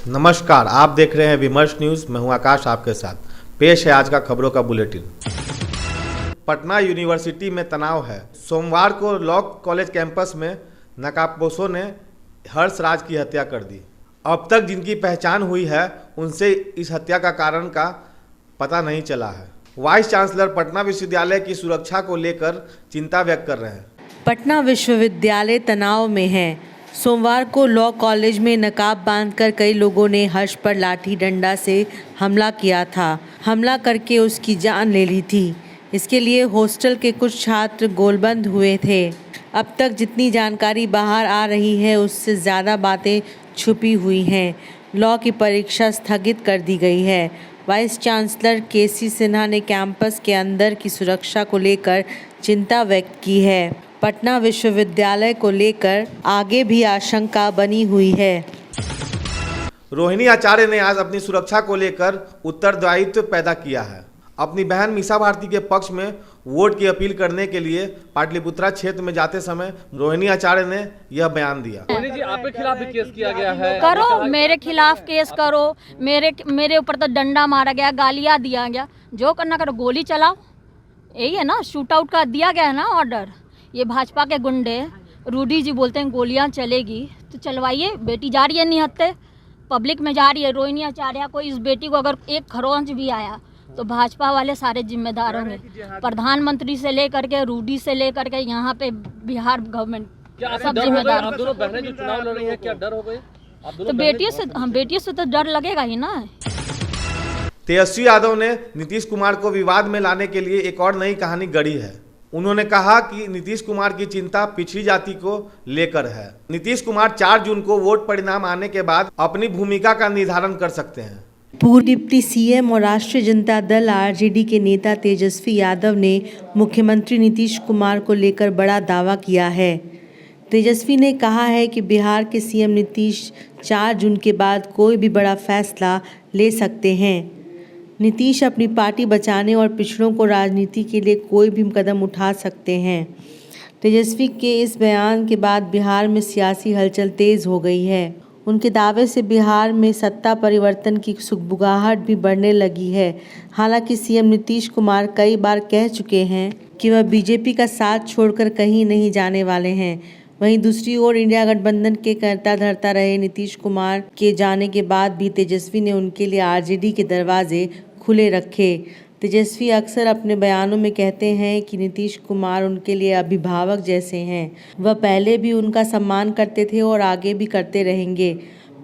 नमस्कार, आप देख रहे हैं विमर्श न्यूज़। मैं हूं आकाश आपके साथ। पेश है आज का खबरों का बुलेटिन। पटना यूनिवर्सिटी में तनाव है। सोमवार को लॉ कॉलेज कैंपस में नकाबपोशों ने हर्ष राज की हत्या कर दी। अब तक जिनकी पहचान हुई है उनसे इस हत्या का कारण का पता नहीं चला है। वाइस चांसलर पटना विश्वविद्यालय की सुरक्षा को लेकर चिंता व्यक्त कर रहे हैं। पटना विश्वविद्यालय तनाव में है। सोमवार को लॉ कॉलेज में नकाब बांधकर कई लोगों ने हर्ष पर लाठी डंडा से हमला किया था। हमला करके उसकी जान ले ली थी। इसके लिए हॉस्टल के कुछ छात्र गोलबंद हुए थे। अब तक जितनी जानकारी बाहर आ रही है उससे ज़्यादा बातें छुपी हुई हैं। लॉ की परीक्षा स्थगित कर दी गई है। वाइस चांसलर केसी सिन्हा ने कैंपस के अंदर की सुरक्षा को लेकर चिंता व्यक्त की है। पटना विश्वविद्यालय को लेकर आगे भी आशंका बनी हुई है। रोहिणी आचार्य ने आज अपनी सुरक्षा को लेकर उत्तरदायित्व पैदा किया है। अपनी बहन मीसा भारती के पक्ष में वोट की अपील करने के लिए पाटलिपुत्रा क्षेत्र में जाते समय रोहिणी आचार्य ने यह बयान दिया। रोहिणी जी, आपके खिलाफ भी केस किया गया है। करो, मेरे खिलाफ केस करो। मेरे ऊपर तो डंडा मारा गया, गालियां दिया गया। जो करना करो, गोली चलाओ। यही है ना, शूट आउट का दिया गया है ना ऑर्डर। ये भाजपा के गुंडे रूडी जी बोलते हैं गोलियां चलेगी तो चलवाइए। बेटी जा रही है निहत्ते, पब्लिक में जा रही है। रोहिणी आचार्य को, इस बेटी को अगर एक खरोंच भी आया तो भाजपा वाले सारे जिम्मेदार होंगे। प्रधानमंत्री से लेकर के रूडी से लेकर के यहाँ पे बिहार गवर्नमेंट सब जिम्मेदार। आप दोनों बहनें जो चुनाव लड़ रही हैं, क्या डर हो गए? तो बेटियों से तो डर लगेगा ही ना। तेजस्वी यादव ने नीतीश कुमार को विवाद में लाने के लिए एक और नई कहानी गढ़ी है। उन्होंने कहा कि नीतीश कुमार की चिंता पिछड़ी जाति को लेकर है। नीतीश कुमार 4 जून को वोट परिणाम आने के बाद अपनी भूमिका का निर्धारण कर सकते हैं। पूर्व डिप्टी सीएम और राष्ट्रीय जनता दल आरजेडी के नेता तेजस्वी यादव ने मुख्यमंत्री नीतीश कुमार को लेकर बड़ा दावा किया है। तेजस्वी ने कहा है कि बिहार के सीएम नीतीश 4 जून के बाद कोई भी बड़ा फैसला ले सकते हैं। नीतीश अपनी पार्टी बचाने और पिछड़ों को राजनीति के लिए कोई भी कदम उठा सकते हैं। तेजस्वी के इस बयान के बाद बिहार में सियासी हलचल तेज हो गई है। उनके दावे से बिहार में सत्ता परिवर्तन की सुगबुगाहट भी बढ़ने लगी है। हालांकि सीएम नीतीश कुमार कई बार कह चुके हैं कि वह बीजेपी का साथ छोड़कर कहीं नहीं जाने वाले हैं। वहीं दूसरी ओर इंडिया गठबंधन के करता धरता रहे नीतीश कुमार के जाने के बाद भी तेजस्वी ने उनके लिए आरजेडी के दरवाजे खुले रखे। तेजस्वी अक्सर अपने बयानों में कहते हैं कि नीतीश कुमार उनके लिए अभिभावक जैसे हैं। वह पहले भी उनका सम्मान करते थे और आगे भी करते रहेंगे।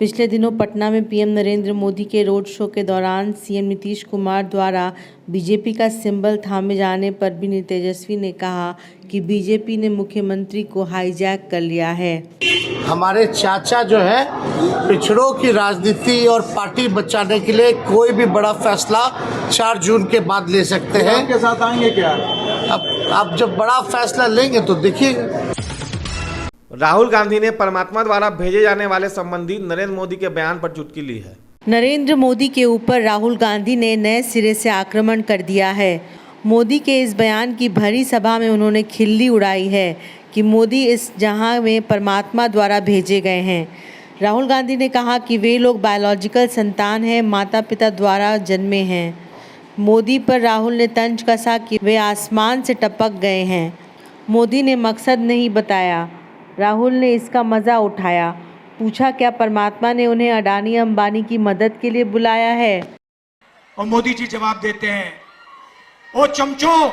पिछले दिनों पटना में पीएम नरेंद्र मोदी के रोड शो के दौरान सीएम नीतीश कुमार द्वारा बीजेपी का सिंबल थामे जाने पर भी तेजस्वी ने कहा कि बीजेपी ने मुख्यमंत्री को हाईजैक कर लिया है। हमारे चाचा जो है पिछड़ों की राजनीति और पार्टी बचाने के लिए कोई भी बड़ा फैसला 4 जून के बाद ले सकते हैं। आपके साथ आएंगे क्या? अब जब बड़ा फैसला लेंगे तो देखिएगा। राहुल गांधी ने परमात्मा द्वारा भेजे जाने वाले संबंधी नरेंद्र मोदी के बयान पर चुटकी ली है। नरेंद्र मोदी के ऊपर राहुल गांधी ने नए सिरे से आक्रमण कर दिया है। मोदी के इस बयान की भरी सभा में उन्होंने खिल्ली उड़ाई है कि मोदी इस जहां में परमात्मा द्वारा भेजे गए हैं। राहुल गांधी ने कहा कि वे लोग बायोलॉजिकल संतान हैं, माता पिता द्वारा जन्मे हैं। मोदी पर राहुल ने तंज कसा कि वे आसमान से टपक गए हैं। मोदी ने मकसद नहीं बताया। राहुल ने इसका मज़ा उठाया। पूछा क्या परमात्मा ने उन्हें अडानी अंबानी की मदद के लिए बुलाया है? और मोदी जी जवाब देते हैं, ओ चमचो,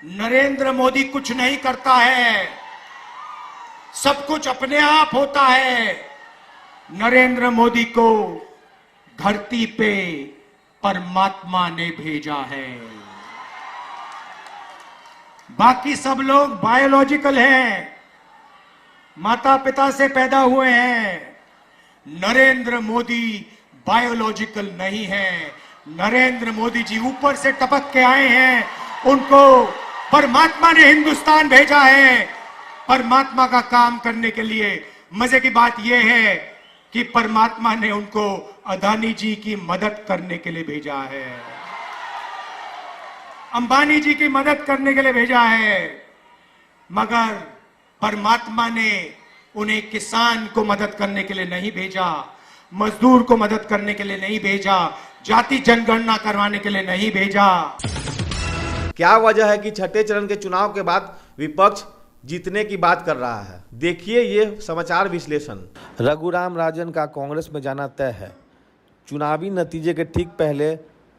नरेंद्र मोदी कुछ नहीं करता है, सब कुछ अपने आप होता है। नरेंद्र मोदी को धरती पे परमात्मा ने भेजा है। बाकी सब लोग बायोलॉजिकल हैं, माता पिता से पैदा हुए हैं। नरेंद्र मोदी बायोलॉजिकल नहीं है। नरेंद्र मोदी जी ऊपर से टपक के आए हैं। उनको परमात्मा ने हिंदुस्तान भेजा है परमात्मा का काम करने के लिए। मजे की बात यह है कि परमात्मा ने उनको अदानी जी की मदद करने के लिए भेजा है, अंबानी जी की मदद करने के लिए भेजा है। मगर परमात्मा ने उन्हें किसान को मदद करने के लिए नहीं भेजा, मजदूर को मदद करने के लिए नहीं भेजा, जाति जनगणना करवाने के लिए नहीं भेजा। क्या वजह है कि छठे चरण के चुनाव के बाद विपक्ष जीतने की बात कर रहा है? देखिए ये समाचार विश्लेषण। रघुराम राजन का कांग्रेस में जाना तय है। चुनावी नतीजे के ठीक पहले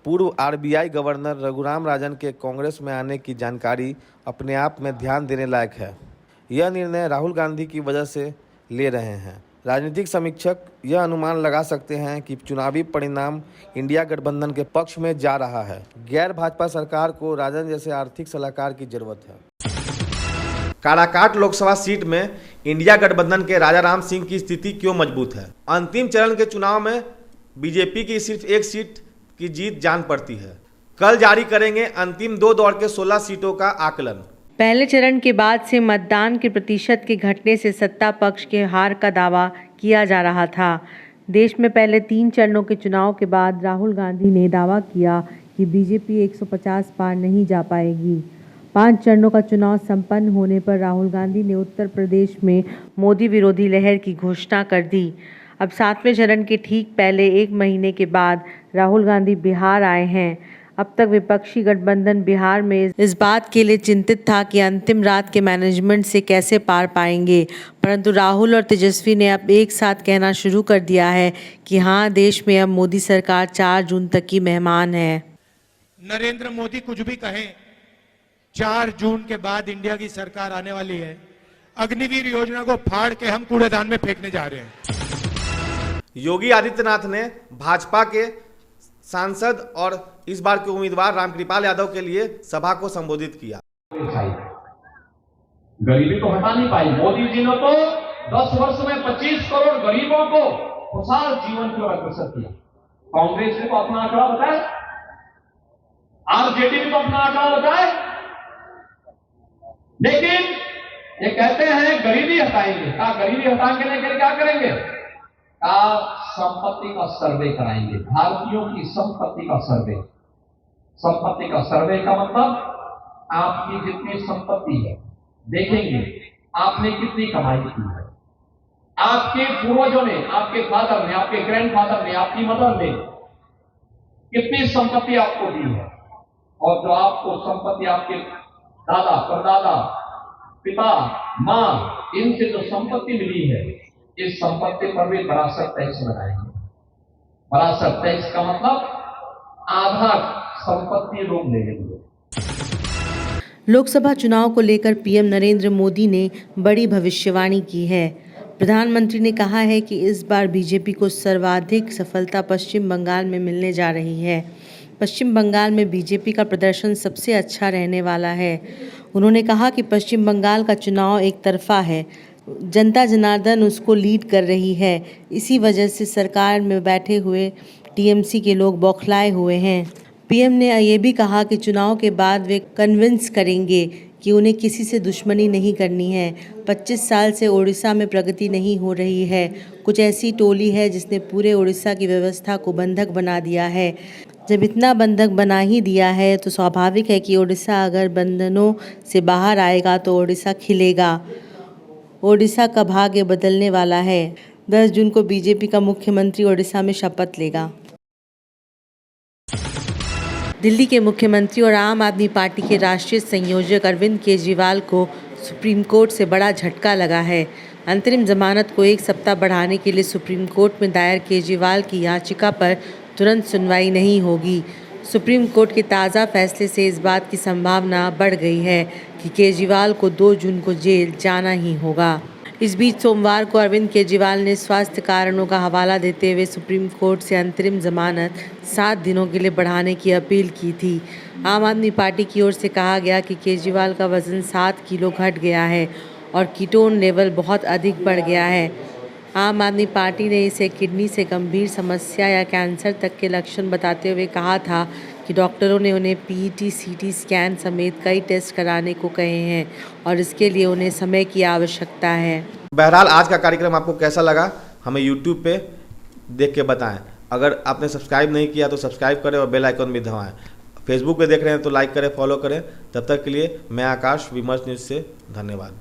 पूर्व आरबीआई गवर्नर रघुराम राजन के कांग्रेस में आने की जानकारी अपने आप में ध्यान देने लायक है। यह निर्णय राहुल गांधी की वजह से ले रहे हैं। राजनीतिक समीक्षक यह अनुमान लगा सकते हैं कि चुनावी परिणाम इंडिया गठबंधन के पक्ष में जा रहा है। गैर भाजपा सरकार को राजन जैसे आर्थिक सलाहकार की जरूरत है। काराकाट लोकसभा सीट में इंडिया गठबंधन के राजा राम सिंह की स्थिति क्यों मजबूत है? अंतिम चरण के चुनाव में बीजेपी की सिर्फ एक सीट की जीत जान पड़ती है। कल जारी करेंगे अंतिम 2 दौर के 16 सीटों का आकलन। पहले चरण के बाद से मतदान के प्रतिशत के घटने से सत्ता पक्ष के हार का दावा किया जा रहा था। देश में पहले 3 चरणों के चुनाव के बाद राहुल गांधी ने दावा किया कि बीजेपी 150 पार नहीं जा पाएगी। 5 चरणों का चुनाव संपन्न होने पर राहुल गांधी ने उत्तर प्रदेश में मोदी विरोधी लहर की घोषणा कर दी। अब 7वें चरण के ठीक पहले 1 महीने के बाद राहुल गांधी बिहार आए हैं। अब तक विपक्षी गठबंधन बिहार में इस बात के लिए चिंतित था कि अंतिम रात के मैनेजमेंट से कैसे पार पाएंगे, परंतु राहुल और तेजस्वी ने अब एक साथ कहना शुरू कर दिया है कि हाँ, देश में अब मोदी सरकार 4 जून तक की मेहमान है। नरेंद्र मोदी कुछ भी कहें, 4 जून के बाद इंडिया की सरकार आने वाली है। अग्निवीर योजना को फाड़ के हम कूड़ेदान में फेंकने जा रहे हैं। योगी आदित्यनाथ ने भाजपा के सांसद और इस बार के उम्मीदवार रामकृपाल यादव के लिए सभा को संबोधित किया। गरीबी तो हटा नहीं पाई। मोदी जी ने तो 10 वर्ष में 25 करोड़ गरीबों को खुशहाल जीवन की ओर अग्रसर किया। कांग्रेस ने तो अपना आंकड़ा बताया, आरजेडी ने तो अपना आंकड़ा बताया, लेकिन ये कहते हैं गरीबी हटाएंगे। क्या गरीबी हटाने के लिए क्या करेंगे? संपत्ति का सर्वे कराएंगे, भारतीयों की संपत्ति का सर्वे। संपत्ति का सर्वे का मतलब आपकी जितनी संपत्ति है देखेंगे, आपने कितनी कमाई की है, आपके पूर्वजों ने, आपके फादर ने, आपके ग्रैंडफादर ने, आपकी मदर ने कितनी संपत्ति आपको दी है, और जो आपको संपत्ति आपके दादा, परदादा, पिता, मां, इनसे जो संपत्ति मिली है, इस संपत्ति पर भी वरासत टैक्स लगाएंगे। वरासत टैक्स का मतलब आधा संपत्ति लोग ले लेंगे। लोकसभा चुनाव को लेकर पीएम नरेंद्र मोदी ने बड़ी भविष्यवाणी की है। प्रधानमंत्री ने कहा है कि इस बार बीजेपी को सर्वाधिक सफलता पश्चिम बंगाल में मिलने जा रही है। पश्चिम बंगाल में बीजेपी का प्रदर्शन सबसे अच्छा रहने वाला है। उन्होंने कहा कि पश्चिम बंगाल का चुनाव एक तरफा है, जनता जनार्दन उसको लीड कर रही है। इसी वजह से सरकार में बैठे हुए टीएमसी के लोग बौखलाए हुए हैं। पीएम ने ये भी कहा कि चुनाव के बाद वे कन्विंस करेंगे कि उन्हें किसी से दुश्मनी नहीं करनी है। 25 साल से ओडिशा में प्रगति नहीं हो रही है। कुछ ऐसी टोली है जिसने पूरे ओडिशा की व्यवस्था को बंधक बना दिया है। जब इतना बंधक बना ही दिया है तो स्वाभाविक है कि ओडिशा अगर बंधनों से बाहर आएगा तो ओडिशा खिलेगा। ओडिशा का भाग्य बदलने वाला है। 10 जून को बीजेपी का मुख्यमंत्री ओडिशा में शपथ लेगा। दिल्ली के मुख्यमंत्री और आम आदमी पार्टी के राष्ट्रीय संयोजक अरविंद केजरीवाल को सुप्रीम कोर्ट से बड़ा झटका लगा है। अंतरिम जमानत को 1 सप्ताह बढ़ाने के लिए सुप्रीम कोर्ट में दायर केजरीवाल की याचिका पर तुरंत सुनवाई नहीं होगी। सुप्रीम कोर्ट के ताज़ा फैसले से इस बात की संभावना बढ़ गई है कि केजरीवाल को 2 जून को जेल जाना ही होगा। इस बीच सोमवार को अरविंद केजरीवाल ने स्वास्थ्य कारणों का हवाला देते हुए सुप्रीम कोर्ट से अंतरिम जमानत 7 दिनों के लिए बढ़ाने की अपील की थी। आम आदमी पार्टी की ओर से कहा गया कि केजरीवाल का वजन 7 किलो घट गया है और कीटोन लेवल बहुत अधिक बढ़ गया है। आम आदमी पार्टी ने इसे किडनी से गंभीर समस्या या कैंसर तक के लक्षण बताते हुए कहा था कि डॉक्टरों ने उन्हें पीटी, सीटी स्कैन समेत कई टेस्ट कराने को कहे हैं और इसके लिए उन्हें समय की आवश्यकता है। बहरहाल आज का कार्यक्रम आपको कैसा लगा हमें YouTube पे देख के बताएं। अगर आपने सब्सक्राइब नहीं किया तो सब्सक्राइब करें और बेल आइकन भी दबाएं। फेसबुक पे देख रहे हैं तो लाइक करें, फॉलो करें। तब तक के लिए मैं आकाश, विमर्श न्यूज़ से धन्यवाद।